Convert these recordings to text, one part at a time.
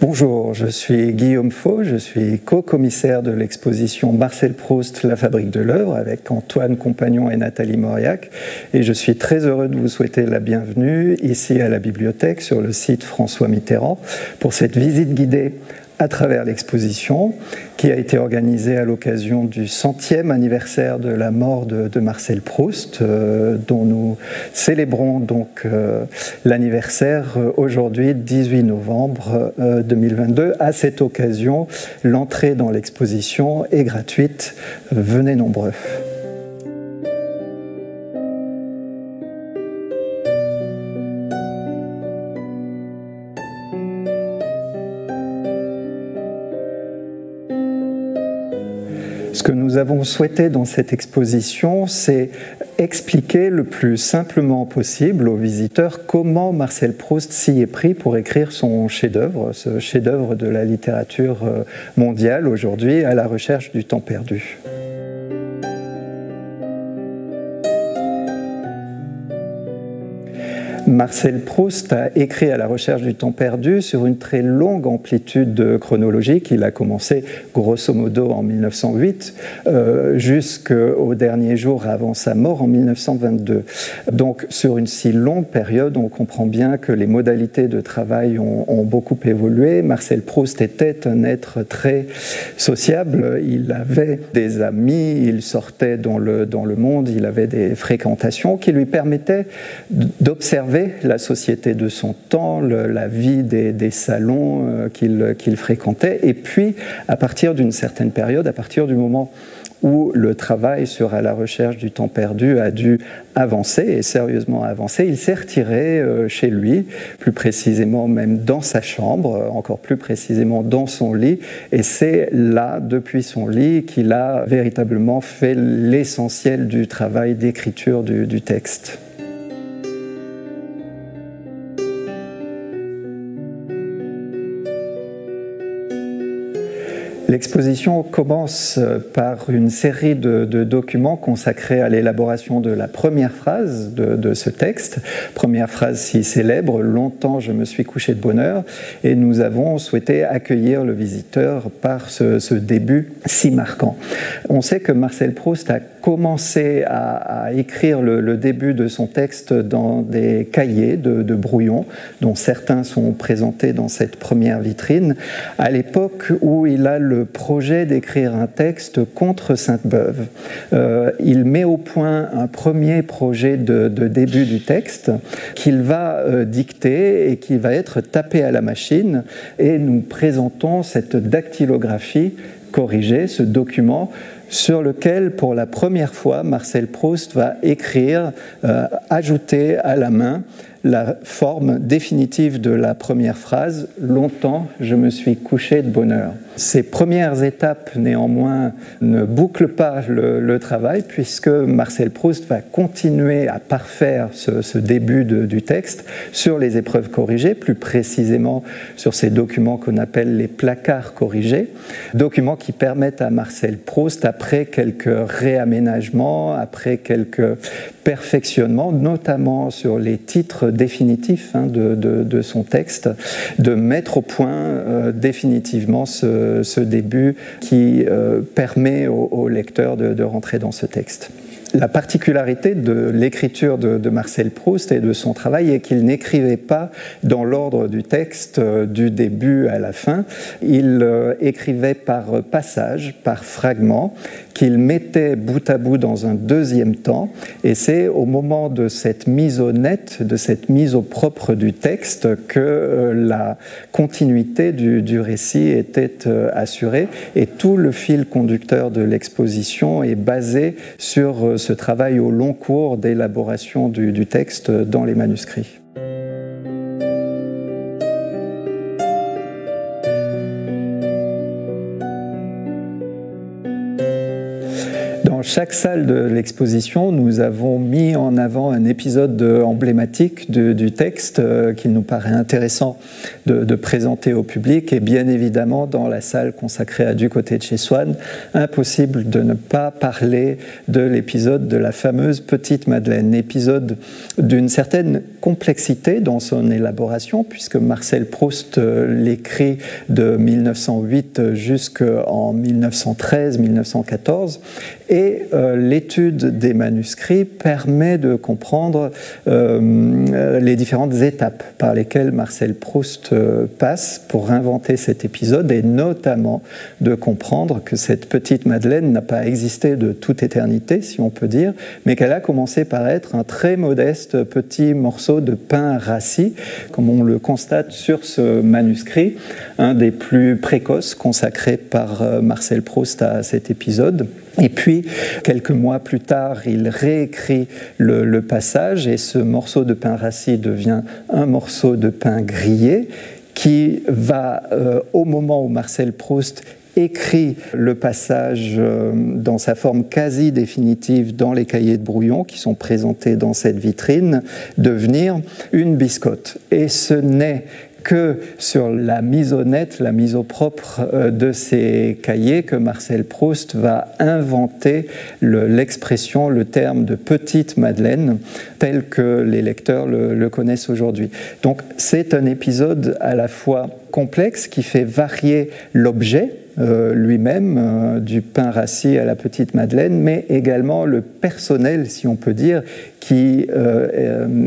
Bonjour, je suis Guillaume Faux, je suis co-commissaire de l'exposition Marcel Proust, La Fabrique de l'œuvre, avec Antoine Compagnon et Nathalie Mauriac. Et je suis très heureux de vous souhaiter la bienvenue ici à la bibliothèque sur le site François Mitterrand pour cette visite guidée à travers l'exposition qui a été organisée à l'occasion du 100e anniversaire de la mort de Marcel Proust, dont nous célébrons donc l'anniversaire aujourd'hui, 18 novembre 2022. À cette occasion, l'entrée dans l'exposition est gratuite. Venez nombreux. Ce que nous avons souhaité dans cette exposition, c'est expliquer le plus simplement possible aux visiteurs comment Marcel Proust s'y est pris pour écrire son chef-d'œuvre, ce chef-d'œuvre de la littérature mondiale aujourd'hui, à la recherche du temps perdu. Marcel Proust a écrit à la recherche du temps perdu sur une très longue amplitude chronologique. Il a commencé grosso modo en 1908 jusqu'au dernier jour avant sa mort en 1922. Donc sur une si longue période, on comprend bien que les modalités de travail ont beaucoup évolué. Marcel Proust était un être très sociable. Il avait des amis, il sortait dans le monde, il avait des fréquentations qui lui permettaient d'observer la société de son temps, la vie des salons qu'il fréquentait. Et puis, à partir d'une certaine période, à partir du moment où le travail sur À la recherche du temps perdu a dû avancer, et sérieusement avancer, il s'est retiré chez lui, plus précisément même dans sa chambre, encore plus précisément dans son lit, et c'est là, depuis son lit, qu'il a véritablement fait l'essentiel du travail d'écriture du texte. L'exposition commence par une série de documents consacrés à l'élaboration de la première phrase de ce texte. Première phrase si célèbre, « Longtemps je me suis couché de bonheur », et nous avons souhaité accueillir le visiteur par ce début si marquant. On sait que Marcel Proust a commencé à écrire le début de son texte dans des cahiers de brouillons, dont certains sont présentés dans cette première vitrine, à l'époque où il a le projet d'écrire un texte contre Sainte-Beuve. Il met au point un premier projet de début du texte qu'il va dicter et qui va être tapé à la machine, et nous présentons cette dactylographie corrigée, ce document sur lequel, pour la première fois, Marcel Proust va écrire, ajouter à la main la forme définitive de la première phrase « Longtemps, je me suis couché de bonheur ». Ces premières étapes, néanmoins, ne bouclent pas le travail, puisque Marcel Proust va continuer à parfaire ce début du texte sur les épreuves corrigées, plus précisément sur ces documents qu'on appelle les placards corrigés, documents qui permettent à Marcel Proust, après quelques réaménagements, après quelques perfectionnements, notamment sur les titres définitifs de son texte, de mettre au point définitivement ce début qui permet au lecteur de rentrer dans ce texte. La particularité de l'écriture de Marcel Proust et de son travail est qu'il n'écrivait pas dans l'ordre du texte du début à la fin. Il écrivait par passages, par fragments, qu'il mettait bout à bout dans un deuxième temps. Et c'est au moment de cette mise au net, de cette mise au propre du texte, que la continuité du récit était assurée. Et tout le fil conducteur de l'exposition est basé sur ce travail au long cours d'élaboration du texte dans les manuscrits. chaque salle de l'exposition, nous avons mis en avant un épisode emblématique du texte qu'il nous paraît intéressant de présenter au public. Et bien évidemment, dans la salle consacrée à Du côté de chez Swann, impossible de ne pas parler de l'épisode de la fameuse Petite Madeleine, épisode d'une certaine complexité dans son élaboration, puisque Marcel Proust l'écrit de 1908 jusqu'en 1913-1914, et l'étude des manuscrits permet de comprendre les différentes étapes par lesquelles Marcel Proust passe pour inventer cet épisode, et notamment de comprendre que cette petite Madeleine n'a pas existé de toute éternité, si on peut dire, mais qu'elle a commencé par être un très modeste petit morceau de pain rassis, comme on le constate sur ce manuscrit, un des plus précoces consacrés par Marcel Proust à cet épisode. Et puis, quelques mois plus tard, il réécrit le passage, et ce morceau de pain rassis devient un morceau de pain grillé, qui va, au moment où Marcel Proust écrit le passage dans sa forme quasi définitive dans les cahiers de brouillon qui sont présentés dans cette vitrine, devenir une biscotte. Et ce n'est que sur la mise au net, la mise au propre de ces cahiers que Marcel Proust va inventer l'expression, le terme de petite Madeleine, tel que les lecteurs le connaissent aujourd'hui. Donc c'est un épisode à la fois complexe qui fait varier l'objet lui-même, du pain rassis à la petite Madeleine, mais également le personnel, si on peut dire, qui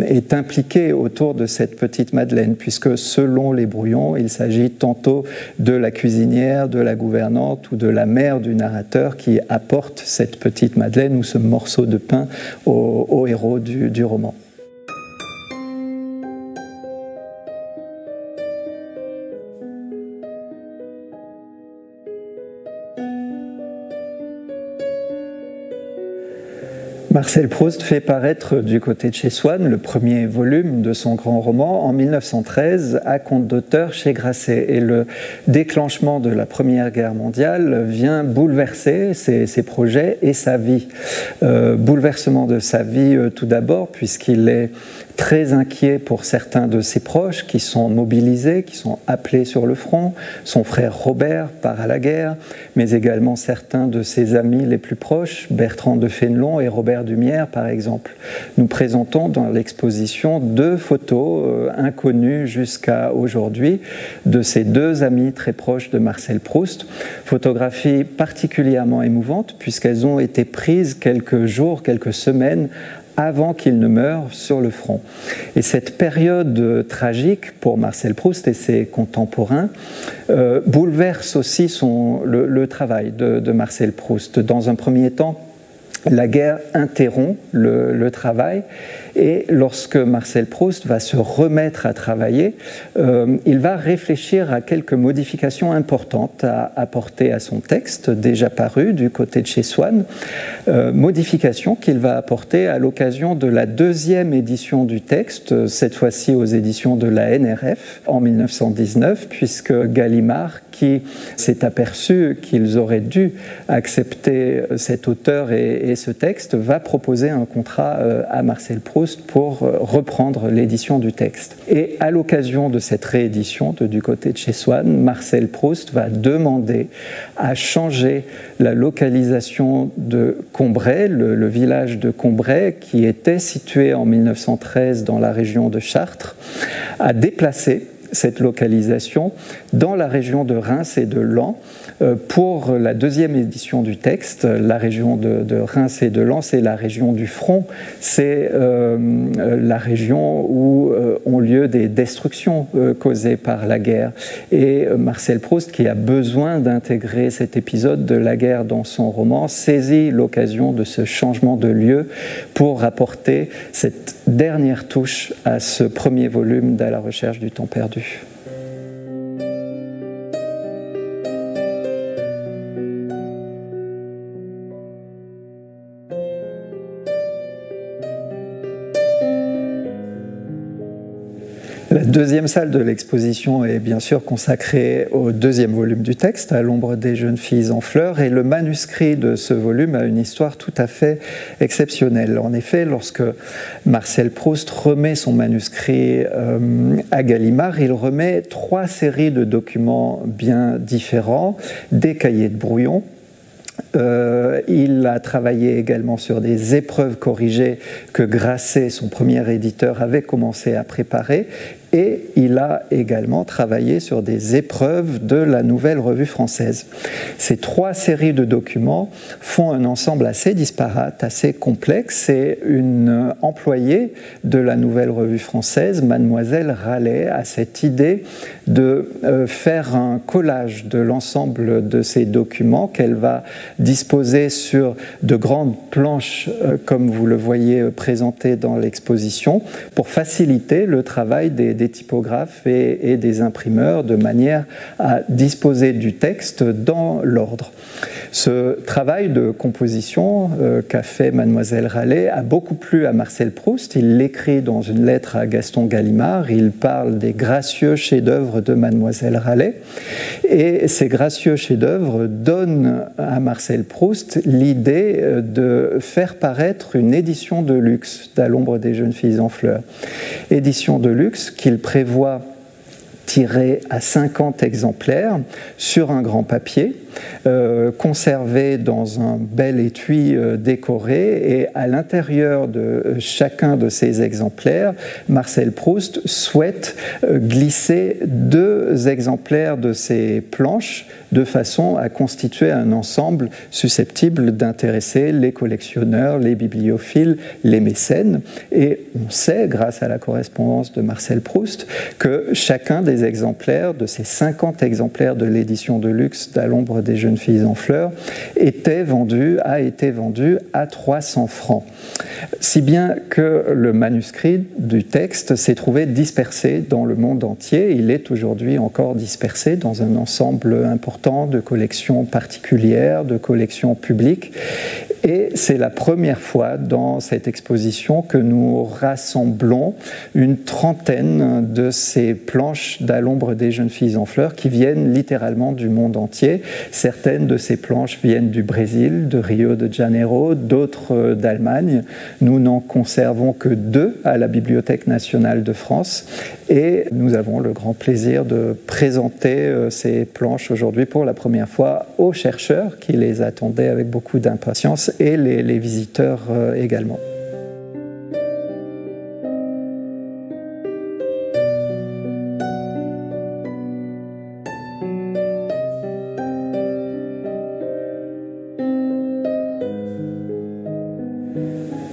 est impliqué autour de cette petite Madeleine, puisque selon les brouillons, il s'agit tantôt de la cuisinière, de la gouvernante ou de la mère du narrateur qui apporte cette petite Madeleine ou ce morceau de pain au héros du roman. Marcel Proust fait paraître Du côté de chez Swann le premier volume de son grand roman en 1913 à compte d'auteur chez Grasset. Et le déclenchement de la Première Guerre mondiale vient bouleverser ses projets et sa vie. Bouleversement de sa vie tout d'abord, puisqu'il est très inquiet pour certains de ses proches qui sont mobilisés, qui sont appelés sur le front. Son frère Robert part à la guerre, mais également certains de ses amis les plus proches, Bertrand de Fénelon et Robert Dumière par exemple. Nous présentons dans l'exposition 2 photos inconnues jusqu'à aujourd'hui de ces 2 amis très proches de Marcel Proust. Photographies particulièrement émouvantes puisqu'elles ont été prises quelques jours, quelques semaines avant qu'il ne meure sur le front. Et cette période tragique pour Marcel Proust et ses contemporains bouleverse aussi le travail de Marcel Proust. Dans un premier temps, la guerre interrompt le travail, et lorsque Marcel Proust va se remettre à travailler, il va réfléchir à quelques modifications importantes à apporter à son texte, déjà paru Du côté de chez Swann, modifications qu'il va apporter à l'occasion de la 2e édition du texte, cette fois-ci aux éditions de la NRF en 1919, puisque Gallimard, qui s'est aperçu qu'ils auraient dû accepter cet auteur et ce texte, va proposer un contrat à Marcel Proust pour reprendre l'édition du texte. Et à l'occasion de cette réédition de Du côté de chez Swann, Marcel Proust va demander à changer la localisation de Combray, le village de Combray, qui était situé en 1913 dans la région de Chartres, à déplacer cette localisation dans la région de Reims et de Laon. Pour la 2e édition du texte, la région de Reims et de Laon, c'est la région du front, c'est la région où ont lieu des destructions causées par la guerre. Et Marcel Proust, qui a besoin d'intégrer cet épisode de la guerre dans son roman, saisit l'occasion de ce changement de lieu pour apporter cette dernière touche à ce premier volume d'À la recherche du temps perdu. La deuxième salle de l'exposition est bien sûr consacrée au deuxième volume du texte, à l'ombre des jeunes filles en fleurs, et le manuscrit de ce volume a une histoire tout à fait exceptionnelle. En effet, lorsque Marcel Proust remet son manuscrit à Gallimard, il remet 3 séries de documents bien différents, des cahiers de brouillon. Il a travaillé également sur des épreuves corrigées que Grasset, son premier éditeur, avait commencé à préparer, et il a également travaillé sur des épreuves de la Nouvelle Revue Française. Ces 3 séries de documents font un ensemble assez disparate, assez complexe, et une employée de la Nouvelle Revue Française, Mademoiselle Rallet, a cette idée de faire un collage de l'ensemble de ces documents qu'elle va disposer sur de grandes planches, comme vous le voyez présenté dans l'exposition, pour faciliter le travail des typographes et des imprimeurs, de manière à disposer du texte dans l'ordre. Ce travail de composition qu'a fait Mademoiselle Rallet a beaucoup plu à Marcel Proust. Il l'écrit dans une lettre à Gaston Gallimard. Il parle des gracieux chefs-d'œuvre de Mademoiselle Rallet. Et ces gracieux chefs-d'œuvre donnent à Marcel Proust l'idée de faire paraître une édition de luxe d'À l'ombre des jeunes filles en fleurs. Édition de luxe qu'il prévoit tiré à 50 exemplaires sur un grand papier, conservé dans un bel étui décoré, et à l'intérieur de chacun de ces exemplaires, Marcel Proust souhaite glisser 2 exemplaires de ces planches de façon à constituer un ensemble susceptible d'intéresser les collectionneurs, les bibliophiles, les mécènes. Et on sait, grâce à la correspondance de Marcel Proust, que chacun des exemplaires, de ces 50 exemplaires de l'édition de luxe d'À l'ombre des jeunes filles en fleurs, a été vendu à 300 francs. Si bien que le manuscrit du texte s'est trouvé dispersé dans le monde entier. Il est aujourd'hui encore dispersé dans un ensemble important de collections particulières, de collections publiques. Et c'est la première fois dans cette exposition que nous rassemblons une trentaine de ces planches d'À l'ombre des jeunes filles en fleurs qui viennent littéralement du monde entier. Certaines de ces planches viennent du Brésil, de Rio de Janeiro, d'autres d'Allemagne. Nous n'en conservons que 2 à la Bibliothèque nationale de France, et nous avons le grand plaisir de présenter ces planches aujourd'hui pour la première fois aux chercheurs qui les attendaient avec beaucoup d'impatience, et les visiteurs également.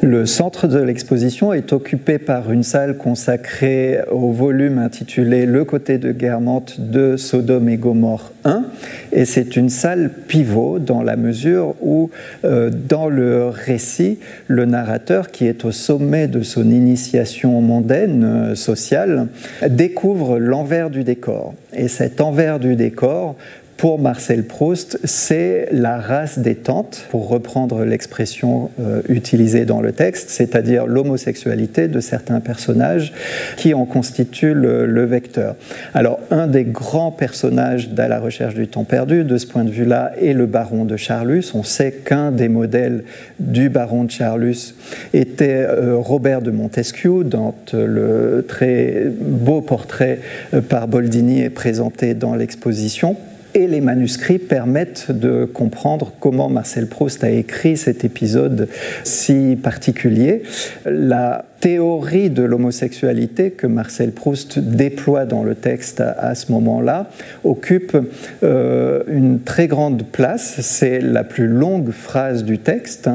Le centre de l'exposition est occupé par une salle consacrée au volume intitulé « Le côté de Guermantes de Sodome et Gomorrhe 1 ». Et c'est une salle pivot dans la mesure où, dans le récit, le narrateur, qui est au sommet de son initiation mondaine, sociale, découvre l'envers du décor. Et cet envers du décor, pour Marcel Proust, c'est la race des tantes, pour reprendre l'expression utilisée dans le texte, c'est-à-dire l'homosexualité de certains personnages qui en constituent le vecteur. Alors, un des grands personnages d'À la recherche du temps perdu, de ce point de vue-là, est le baron de Charlus. On sait qu'un des modèles du baron de Charlus était Robert de Montesquieu, dont le très beau portrait par Boldini est présenté dans l'exposition. Et les manuscrits permettent de comprendre comment Marcel Proust a écrit cet épisode si particulier. La théorie de l'homosexualité que Marcel Proust déploie dans le texte à ce moment-là occupe une très grande place. C'est la plus longue phrase du texte,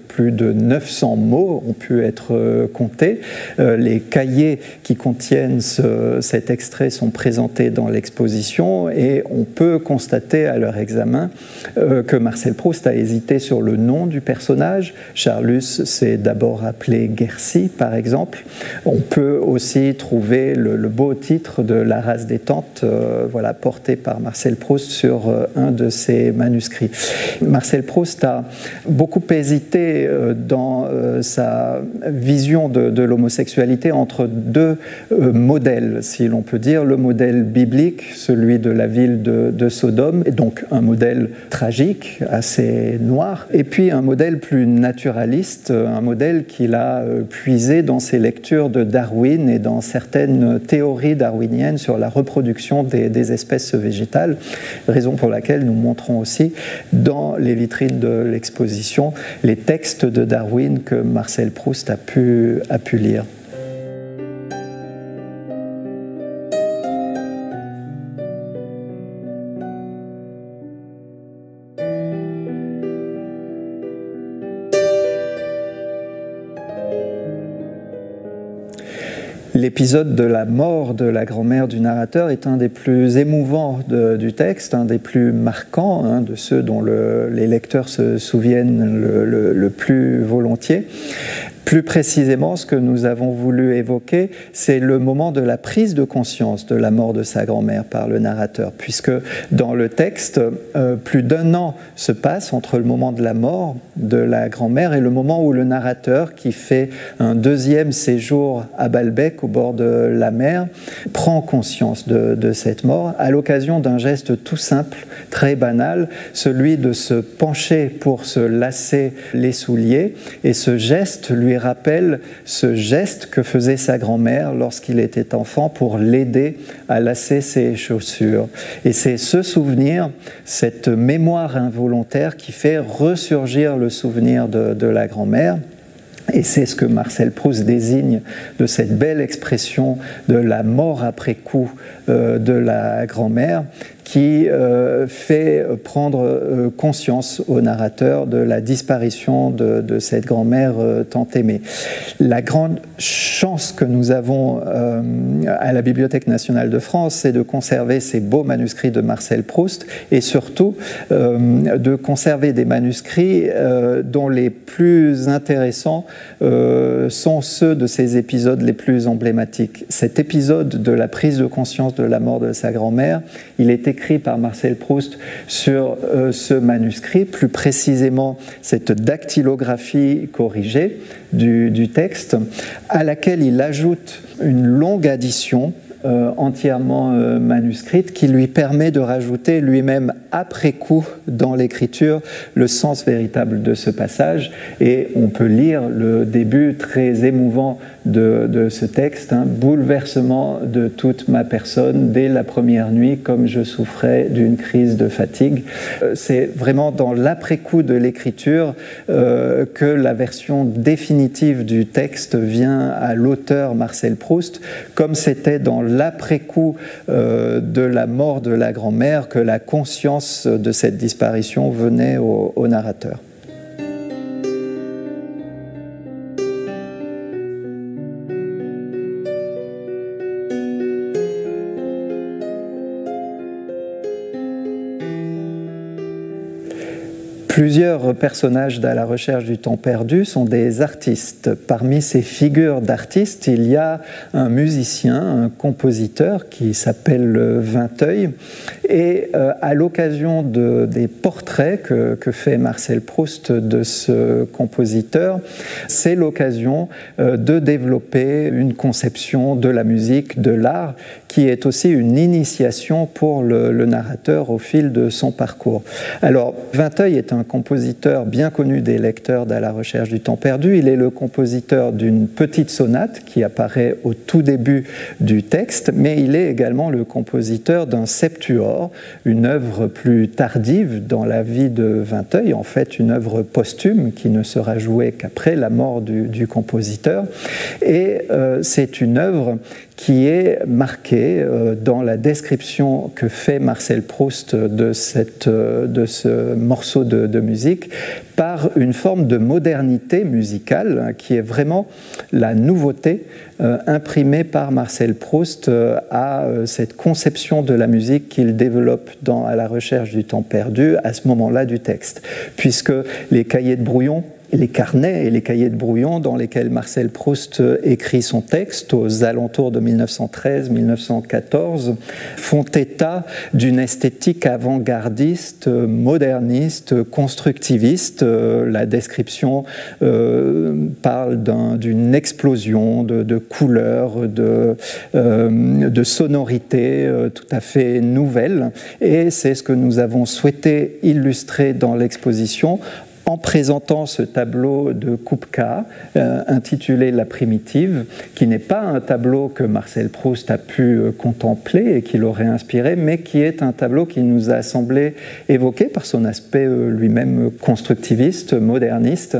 plus de 900 mots ont pu être comptés. Les cahiers qui contiennent cet extrait sont présentés dans l'exposition, et on peut constater à leur examen que Marcel Proust a hésité sur le nom du personnage. Charlus s'est d'abord appelé Guercy, par par exemple. On peut aussi trouver le beau titre de La race des Tantes, porté par Marcel Proust sur un de ses manuscrits. Marcel Proust a beaucoup hésité dans sa vision de l'homosexualité entre deux modèles, si l'on peut dire. Le modèle biblique, celui de la ville de Sodome, et donc un modèle tragique, assez noir, et puis un modèle plus naturaliste, un modèle qu'il a puisé dans ses lectures de Darwin et dans certaines théories darwiniennes sur la reproduction des espèces végétales, raison pour laquelle nous montrons aussi dans les vitrines de l'exposition les textes de Darwin que Marcel Proust a pu lire. L'épisode de la mort de la grand-mère du narrateur est un des plus émouvants du texte, un des plus marquants, de ceux dont les lecteurs se souviennent le plus volontiers. Plus précisément, ce que nous avons voulu évoquer, c'est le moment de la prise de conscience de la mort de sa grand-mère par le narrateur, puisque dans le texte, plus d'1 an se passe entre le moment de la mort de la grand-mère et le moment où le narrateur, qui fait un 2e séjour à Balbec, au bord de la mer, prend conscience de cette mort à l'occasion d'un geste tout simple, très banal, celui de se pencher pour se lasser les souliers, et ce geste lui rappelle ce geste que faisait sa grand-mère lorsqu'il était enfant pour l'aider à lasser ses chaussures. Et c'est ce souvenir, cette mémoire involontaire qui fait ressurgir le souvenir de la grand-mère. Et c'est ce que Marcel Proust désigne de cette belle expression de la mort après coup de la grand-mère, qui fait prendre conscience au narrateur de la disparition de cette grand-mère tant aimée. La grande chance que nous avons à la Bibliothèque nationale de France, c'est de conserver ces beaux manuscrits de Marcel Proust et surtout de conserver des manuscrits dont les plus intéressants sont ceux de ces épisodes les plus emblématiques. Cet épisode de la prise de conscience de la mort de sa grand-mère, il est écrit par Marcel Proust sur ce manuscrit, plus précisément cette dactylographie corrigée du texte, à laquelle il ajoute une longue addition entièrement manuscrite qui lui permet de rajouter lui-même après coup dans l'écriture le sens véritable de ce passage. Et on peut lire le début très émouvant de ce texte, bouleversement de toute ma personne dès la première nuit comme je souffrais d'une crise de fatigue. C'est vraiment dans l'après-coup de l'écriture que la version définitive du texte vient à l'auteur Marcel Proust, comme c'était dans l'après-coup de la mort de la grand-mère que la conscience de cette disparition venait au narrateur. Plusieurs personnages d'À la recherche du temps perdu sont des artistes. Parmi ces figures d'artistes, il y a un musicien, un compositeur qui s'appelle Vinteuil. Et à l'occasion des portraits que fait Marcel Proust de ce compositeur, c'est l'occasion de développer une conception de la musique, de l'art, qui est aussi une initiation pour le narrateur au fil de son parcours. Alors, Vinteuil est un compositeur bien connu des lecteurs d'À la recherche du temps perdu. Il est le compositeur d'une petite sonate qui apparaît au tout début du texte, mais il est également le compositeur d'un septuor, une œuvre plus tardive dans la vie de Vinteuil, en fait une œuvre posthume qui ne sera jouée qu'après la mort du compositeur. Et c'est une œuvre qui est marquée dans la description que fait Marcel Proust de ce morceau de musique par une forme de modernité musicale qui est vraiment la nouveauté imprimée par Marcel Proust à cette conception de la musique qu'il développe dans À la recherche du temps perdu à ce moment-là du texte, puisque les cahiers de brouillon les carnets et les cahiers de brouillon dans lesquels Marcel Proust écrit son texte aux alentours de 1913-1914 font état d'une esthétique avant-gardiste, moderniste, constructiviste. La description parle d'une explosion de couleurs, de sonorités tout à fait nouvelles, et c'est ce que nous avons souhaité illustrer dans l'exposition en présentant ce tableau de Kupka intitulé La Primitive, qui n'est pas un tableau que Marcel Proust a pu contempler et qui l'aurait inspiré, mais qui est un tableau qui nous a semblé évoquer par son aspect lui-même constructiviste, moderniste,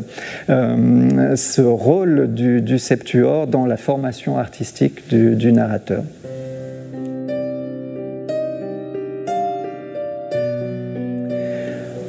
ce rôle du septuor dans la formation artistique du narrateur.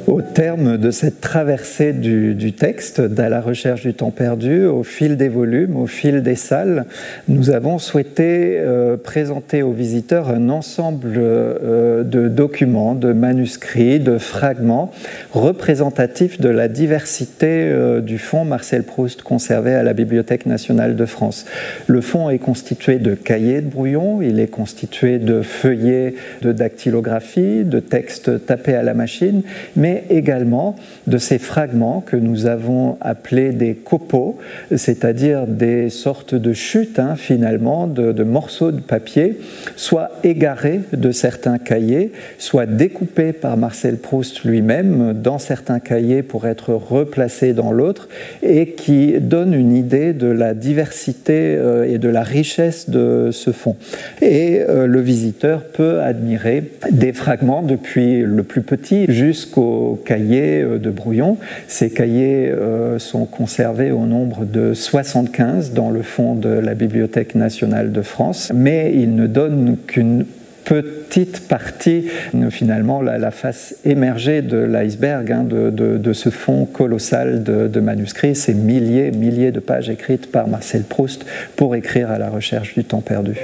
Au terme de cette traversée du texte, à la recherche du temps perdu, au fil des volumes, au fil des salles, nous avons souhaité présenter aux visiteurs un ensemble de documents, de manuscrits, de fragments représentatifs de la diversité du fonds Marcel Proust conservé à la Bibliothèque nationale de France. Le fonds est constitué de cahiers de brouillon, il est constitué de feuillets de dactylographie, de textes tapés à la machine, mais également de ces fragments que nous avons appelés des copeaux, c'est-à-dire des sortes de chutes finalement, de morceaux de papier, soit égarés de certains cahiers, soit découpés par Marcel Proust lui-même dans certains cahiers pour être replacés dans l'autre, et qui donnent une idée de la diversité et de la richesse de ce fonds. Et le visiteur peut admirer des fragments depuis le plus petit jusqu'au cahiers de brouillon. Ces cahiers sont conservés au nombre de 75 dans le fonds de la Bibliothèque nationale de France, mais ils ne donnent qu'une petite partie, finalement la face émergée de l'iceberg de ce fonds colossal de manuscrits, ces milliers de pages écrites par Marcel Proust pour écrire à la recherche du temps perdu.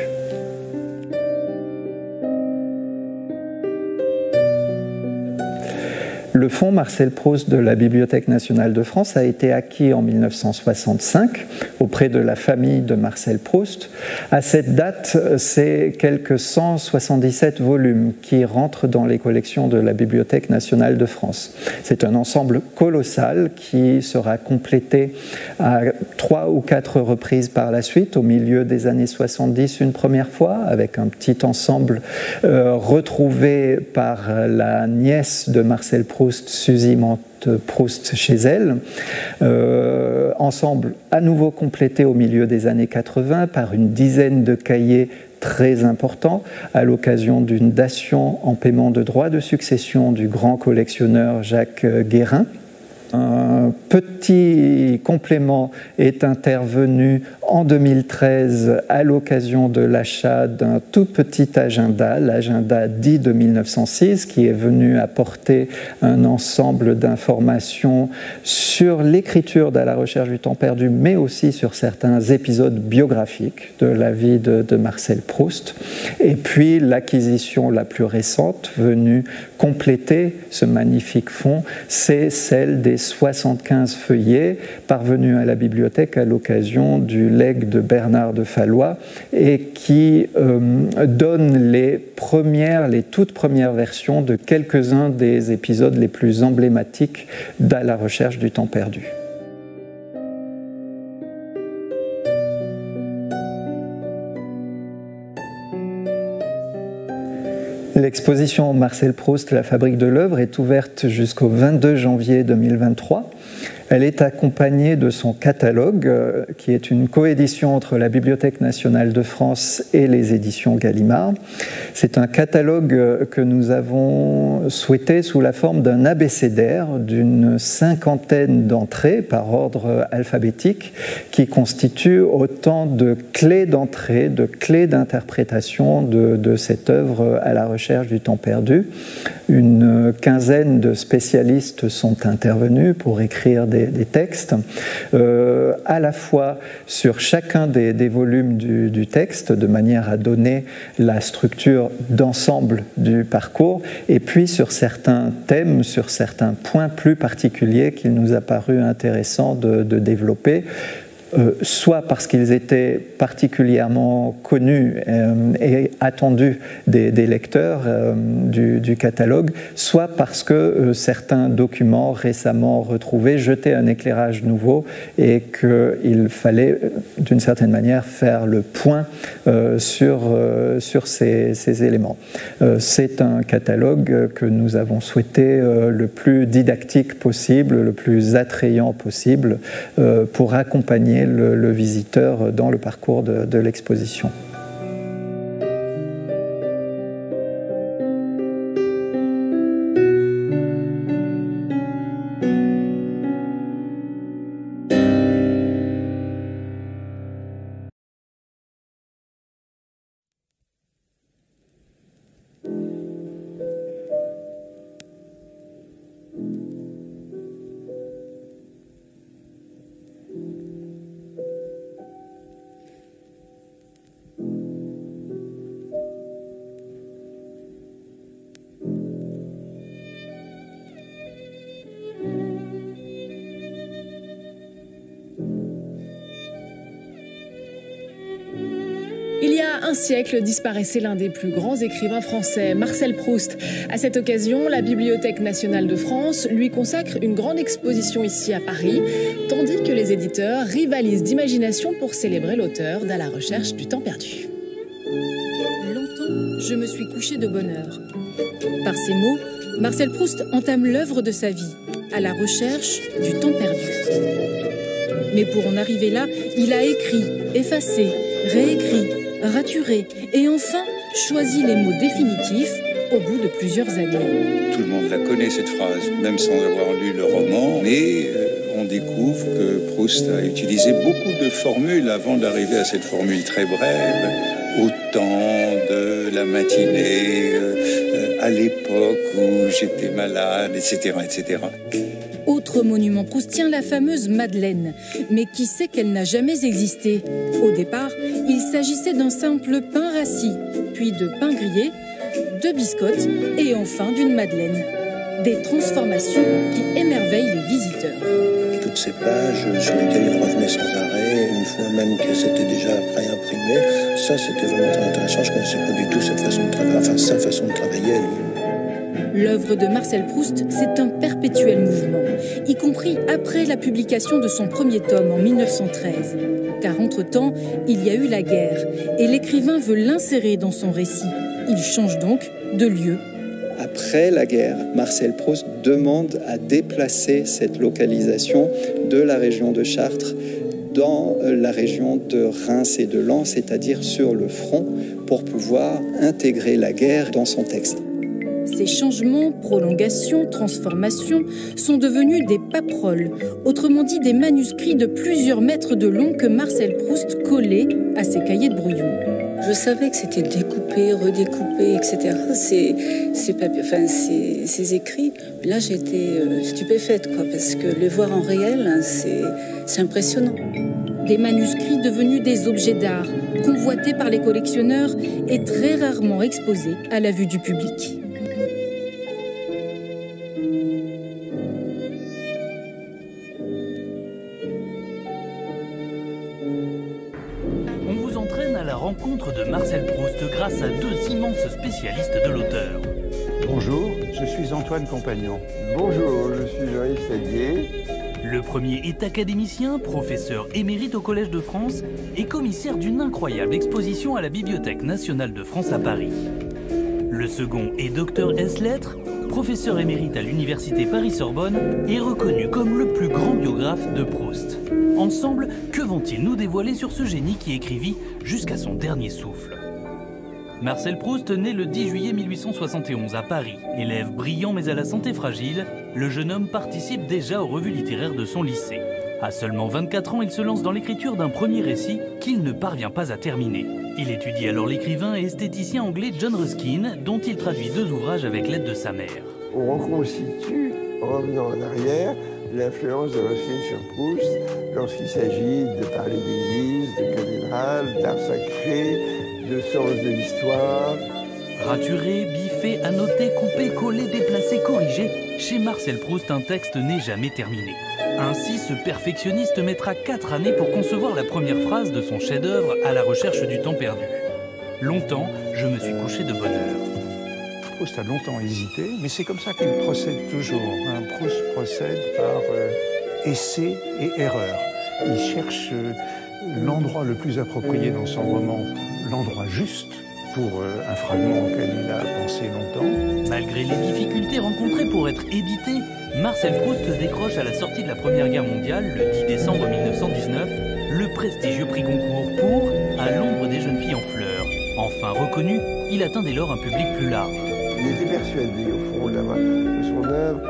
Le fonds Marcel Proust de la Bibliothèque nationale de France a été acquis en 1965 auprès de la famille de Marcel Proust. À cette date, c'est quelques 177 volumes qui rentrent dans les collections de la Bibliothèque nationale de France. C'est un ensemble colossal qui sera complété à 3 ou 4 reprises par la suite, au milieu des années 70 une première fois, avec un petit ensemble retrouvé par la nièce de Marcel Proust, Suzy Proust chez elle, ensemble à nouveau complété au milieu des années 80 par une dizaine de cahiers très importants à l'occasion d'une dation en paiement de droits de succession du grand collectionneur Jacques Guérin. Un petit complément est intervenu en 2013 à l'occasion de l'achat d'un tout petit agenda, l'agenda dit de 1906, qui est venu apporter un ensemble d'informations sur l'écriture d'À la recherche du temps perdu, mais aussi sur certains épisodes biographiques de la vie de Marcel Proust. Et puis l'acquisition la plus récente, venue compléter ce magnifique fonds, c'est celle des 75 feuillets parvenus à la bibliothèque à l'occasion du legs de Bernard de Fallois et qui donne les toutes premières versions de quelques-uns des épisodes les plus emblématiques d'À la recherche du temps perdu. L'exposition Marcel Proust, la fabrique de l'œuvre, est ouverte jusqu'au 22 janvier 2023. Elle est accompagnée de son catalogue, qui est une coédition entre la Bibliothèque nationale de France et les éditions Gallimard. C'est un catalogue que nous avons souhaité sous la forme d'un abécédaire d'une 50aine d'entrées par ordre alphabétique, qui constituent autant de clés d'entrée, de clés d'interprétation de cette œuvre à la recherche du temps perdu. Une quinzaine de spécialistes sont intervenus pour écrire des des textes, à la fois sur chacun des volumes du texte, de manière à donner la structure d'ensemble du parcours, et puis sur certains thèmes, sur certains points plus particuliers qu'il nous a paru intéressant de développer, soit parce qu'ils étaient particulièrement connus et attendus des lecteurs du catalogue, soit parce que certains documents récemment retrouvés jetaient un éclairage nouveau et qu'il fallait d'une certaine manière faire le point sur ces éléments. C'est un catalogue que nous avons souhaité le plus didactique possible, le plus attrayant possible pour accompagner le visiteur dans le parcours de l'exposition. Il y a un siècle disparaissait l'un des plus grands écrivains français, Marcel Proust. À cette occasion, la Bibliothèque nationale de France lui consacre une grande exposition ici à Paris, tandis que les éditeurs rivalisent d'imagination pour célébrer l'auteur d'À la recherche du temps perdu. Longtemps, je me suis couché de bonne heure. Par ces mots, Marcel Proust entame l'œuvre de sa vie, à la recherche du temps perdu. Mais pour en arriver là, il a écrit, effacé, réécrit, raturé et enfin choisi les mots définitifs au bout de plusieurs années. Tout le monde la connaît cette phrase, même sans avoir lu le roman, mais on découvre que Proust a utilisé beaucoup de formules avant d'arriver à cette formule très brève, au temps de la matinée, à l'époque où j'étais malade, etc., etc. Autre monument proustien, la fameuse Madeleine. Mais qui sait qu'elle n'a jamais existé? Au départ, il s'agissait d'un simple pain rassis, puis de pain grillé, de biscottes et enfin d'une madeleine. Des transformations qui émerveillent les visiteurs. Toutes ces pages sur lesquelles il revenait sans arrêt, une fois même que c'était déjà pré-imprimé, ça c'était vraiment très intéressant. Je ne connaissais pas du tout cette façon de travailler, enfin sa façon de travailler à lui. L'œuvre de Marcel Proust, c'est un perpétuel mouvement, y compris après la publication de son premier tome en 1913. Car entre-temps, il y a eu la guerre, et l'écrivain veut l'insérer dans son récit. Il change donc de lieu. Après la guerre, Marcel Proust demande à déplacer cette localisation de la région de Chartres dans la région de Reims et de Lens, c'est-à-dire sur le front, pour pouvoir intégrer la guerre dans son texte. Ces changements, prolongations, transformations sont devenus des paperoles, autrement dit des manuscrits de plusieurs mètres de long que Marcel Proust collait à ses cahiers de brouillon. Je savais que c'était découpé, redécoupé, etc. Ces écrits, là j'étais stupéfaite, parce que le voir en réel, c'est impressionnant. Des manuscrits devenus des objets d'art, convoités par les collectionneurs et très rarement exposés à la vue du public. On vous entraîne à la rencontre de Marcel Proust grâce à deux immenses spécialistes de l'auteur. Bonjour, je suis Antoine Compagnon. Bonjour, je suis Joël Sadier. Le premier est académicien, professeur émérite au Collège de France et commissaire d'une incroyable exposition à la Bibliothèque nationale de France à Paris. Le second est docteur ès-lettres, professeur émérite à l'université Paris-Sorbonne et reconnu comme le plus grand biographe de Proust. Ensemble, que vont-ils nous dévoiler sur ce génie qui écrivit jusqu'à son dernier souffle? Marcel Proust naît le 10 juillet 1871 à Paris. Élève brillant mais à la santé fragile, le jeune homme participe déjà aux revues littéraires de son lycée. À seulement 24 ans, il se lance dans l'écriture d'un premier récit qu'il ne parvient pas à terminer. Il étudie alors l'écrivain et esthéticien anglais John Ruskin, dont il traduit deux ouvrages avec l'aide de sa mère. On reconstitue, revenant en arrière, l'influence de Ruskin sur Proust lorsqu'il s'agit de parler d'église, de cathédrale, d'art sacré, de sens de l'histoire. Raturé, biffé, annoté, coupé, collé, déplacé, corrigé, chez Marcel Proust, un texte n'est jamais terminé. Ainsi, ce perfectionniste mettra 4 années pour concevoir la première phrase de son chef-d'œuvre à la recherche du temps perdu. Longtemps, je me suis couché de bonne heure. Proust a longtemps hésité, mais c'est comme ça qu'il procède toujours. Proust procède par essai et erreur. Il cherche l'endroit le plus approprié dans son roman, l'endroit juste pour un fragment auquel il a pensé longtemps. Malgré les difficultés rencontrées pour être édité, Marcel Proust décroche à la sortie de la Première Guerre mondiale, le 10 décembre 1919, le prestigieux prix Goncourt pour « À l'ombre des jeunes filles en fleurs ». Enfin reconnu, il atteint dès lors un public plus large. Il était persuadé, au fond, que son œuvre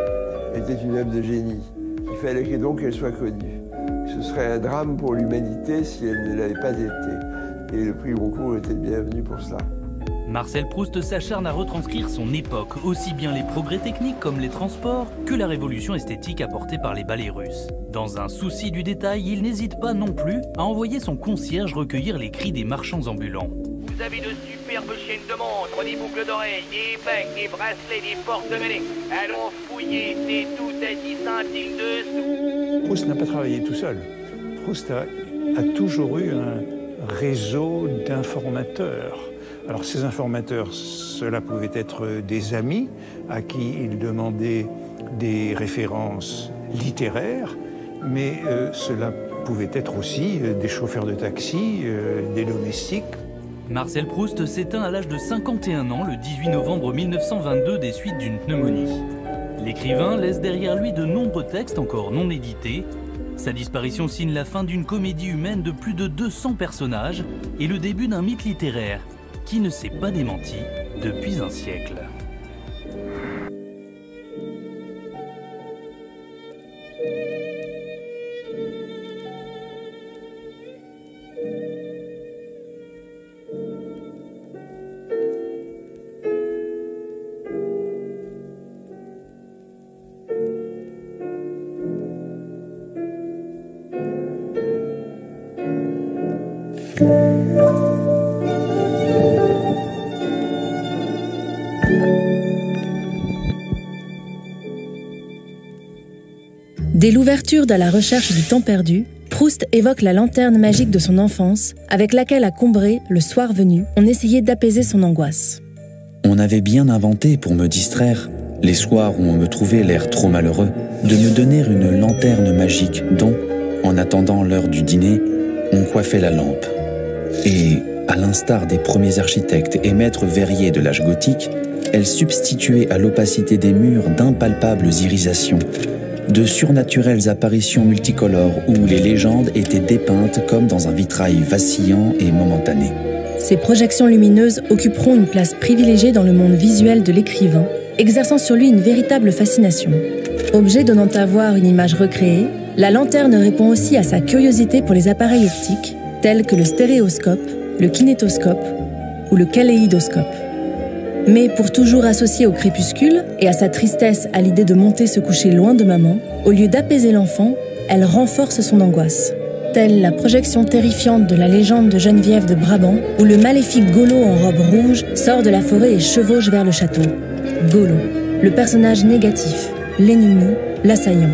était une œuvre de génie. Il fallait donc qu'elle soit connue. Ce serait un drame pour l'humanité si elle ne l'avait pas été. Et le prix Goncourt était bienvenu pour cela. Marcel Proust s'acharne à retranscrire son époque, aussi bien les progrès techniques comme les transports, que la révolution esthétique apportée par les ballets russes. Dans un souci du détail, il n'hésite pas non plus à envoyer son concierge recueillir les cris des marchands ambulants. Vous avez de superbes chaînes de montres, des boucles d'oreilles, des bagues, des bracelets, des porte-monnaies. Allons fouiller, c'est tout à 10 centimes de sous. Proust n'a pas travaillé tout seul. Proust a toujours eu un réseau d'informateurs. Alors ces informateurs, cela pouvait être des amis à qui il demandait des références littéraires, mais cela pouvait être aussi des chauffeurs de taxi, des domestiques. Marcel Proust s'éteint à l'âge de 51 ans le 18 novembre 1922 des suites d'une pneumonie. L'écrivain laisse derrière lui de nombreux textes encore non édités. Sa disparition signe la fin d'une comédie humaine de plus de 200 personnages et le début d'un mythe littéraire qui ne s'est pas démenti depuis un siècle. Dès l'ouverture de la recherche du temps perdu, Proust évoque la lanterne magique de son enfance, avec laquelle à Combray, le soir venu, on essayait d'apaiser son angoisse. On avait bien inventé pour me distraire, les soirs où on me trouvait l'air trop malheureux, de me donner une lanterne magique dont, en attendant l'heure du dîner, on coiffait la lampe. Et, à l'instar des premiers architectes et maîtres verriers de l'âge gothique, elle substituait à l'opacité des murs d'impalpables irisations, de surnaturelles apparitions multicolores où les légendes étaient dépeintes comme dans un vitrail vacillant et momentané. Ces projections lumineuses occuperont une place privilégiée dans le monde visuel de l'écrivain, exerçant sur lui une véritable fascination. Objet donnant à voir une image recréée, la lanterne répond aussi à sa curiosité pour les appareils optiques, tels que le stéréoscope, le kinétoscope ou le kaléidoscope. Mais pour toujours associé au crépuscule et à sa tristesse à l'idée de monter se coucher loin de maman, au lieu d'apaiser l'enfant, elle renforce son angoisse. Telle la projection terrifiante de la légende de Geneviève de Brabant, où le maléfique Golo en robe rouge sort de la forêt et chevauche vers le château. Golo, le personnage négatif, l'ennemi, l'assaillant.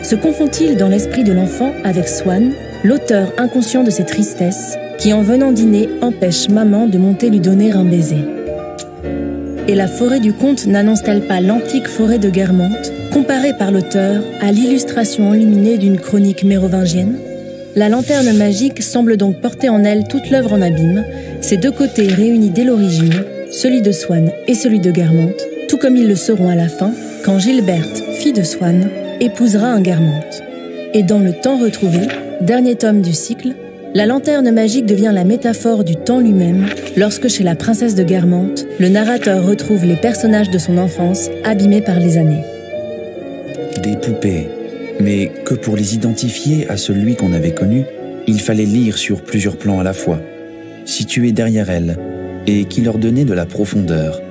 Se confond-il dans l'esprit de l'enfant avec Swann, l'auteur inconscient de ses tristesses, qui en venant dîner empêche maman de monter lui donner un baiser? Et la forêt du conte n'annonce-t-elle pas l'antique forêt de Guermantes, comparée par l'auteur à l'illustration enluminée d'une chronique mérovingienne? La lanterne magique semble donc porter en elle toute l'œuvre en abîme, ses deux côtés réunis dès l'origine, celui de Swann et celui de Guermantes, tout comme ils le seront à la fin, quand Gilberte, fille de Swann, épousera un Guermantes. Et dans Le Temps retrouvé, dernier tome du cycle, la lanterne magique devient la métaphore du temps lui-même, lorsque chez la princesse de Guermantes, le narrateur retrouve les personnages de son enfance abîmés par les années. Des poupées, mais que pour les identifier à celui qu'on avait connu, il fallait lire sur plusieurs plans à la fois, situés derrière elles, et qui leur donnaient de la profondeur,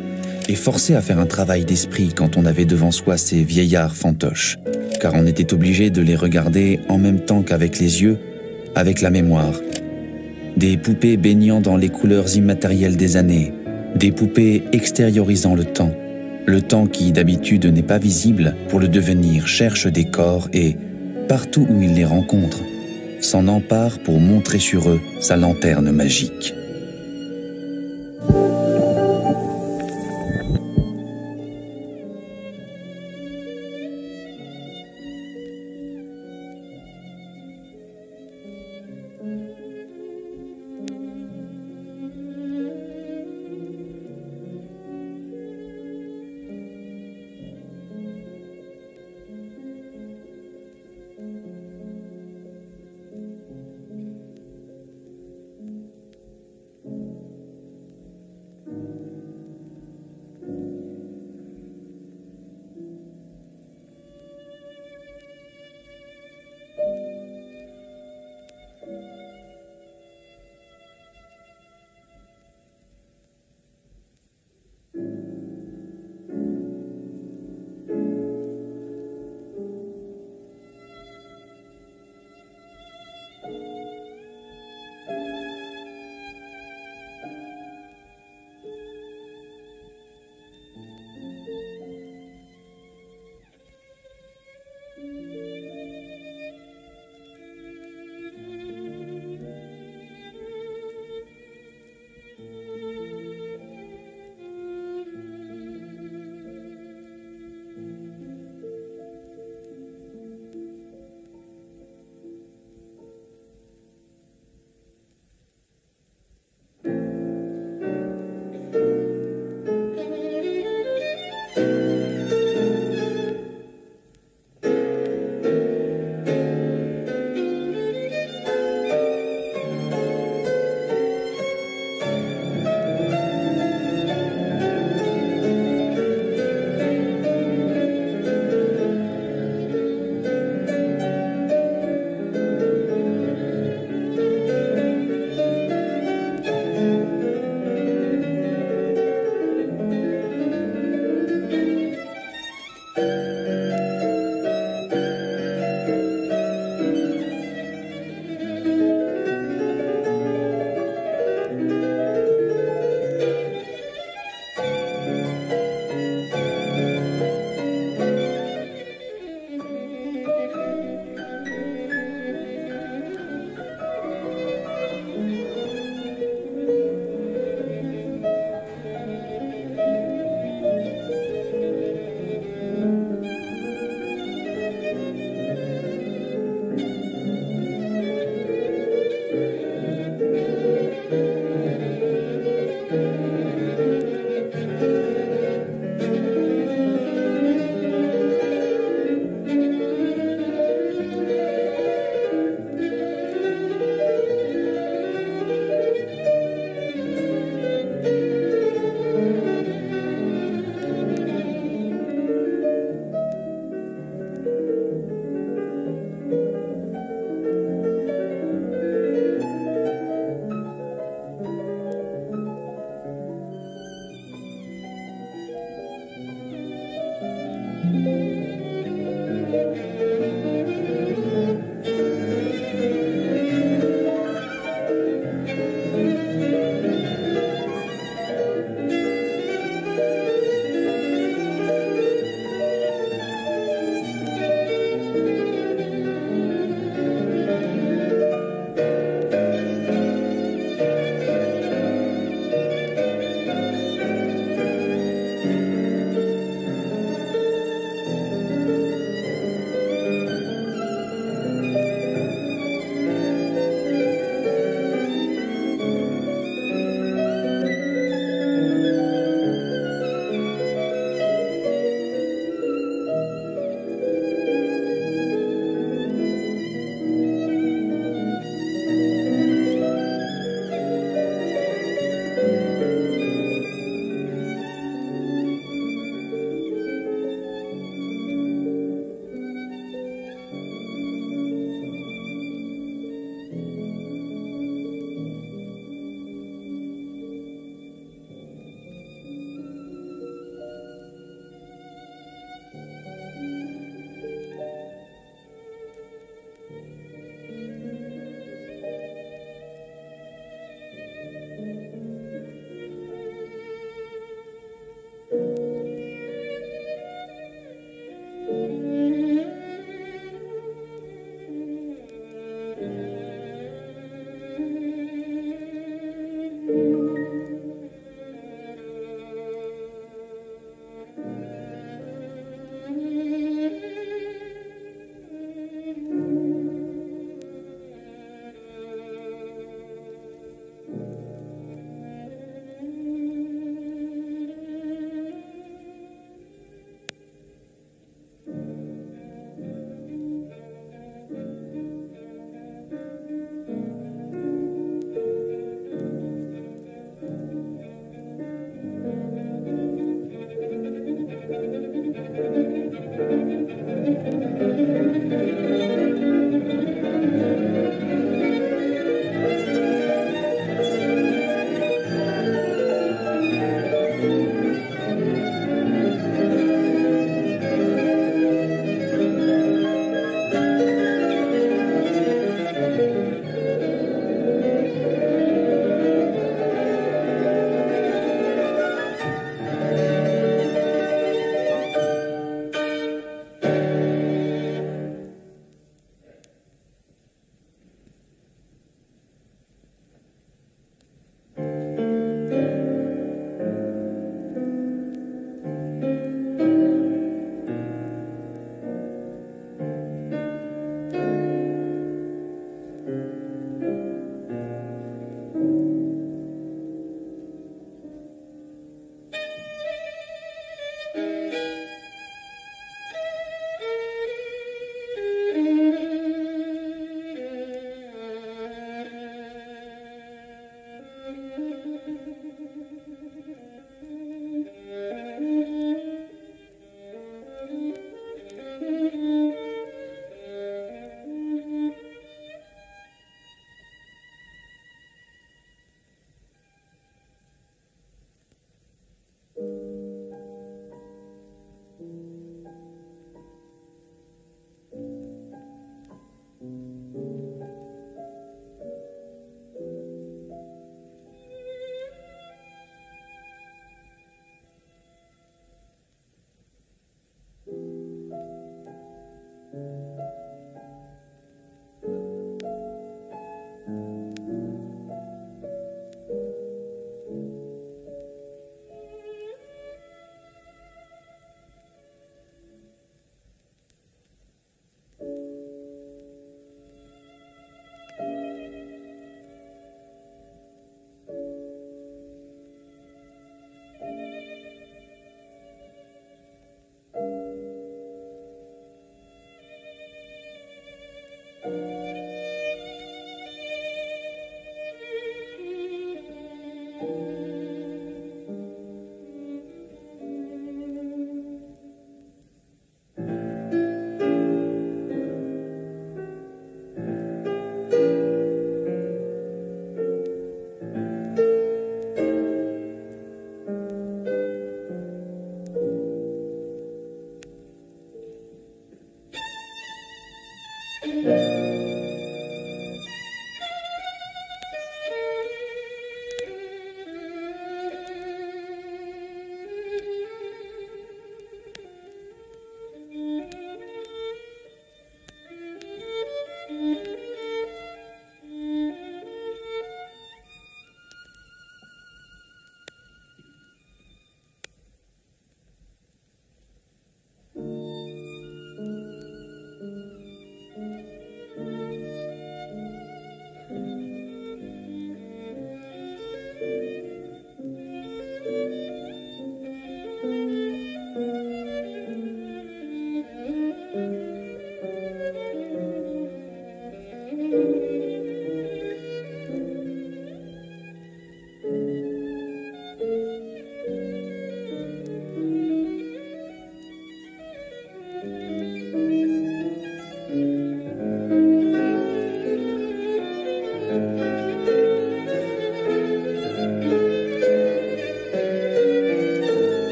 et forcer à faire un travail d'esprit quand on avait devant soi ces vieillards fantoches, car on était obligé de les regarder en même temps qu'avec les yeux, avec la mémoire. Des poupées baignant dans les couleurs immatérielles des années, des poupées extériorisant le temps qui d'habitude n'est pas visible pour le devenir cherche des corps et, partout où il les rencontre, s'en empare pour montrer sur eux sa lanterne magique.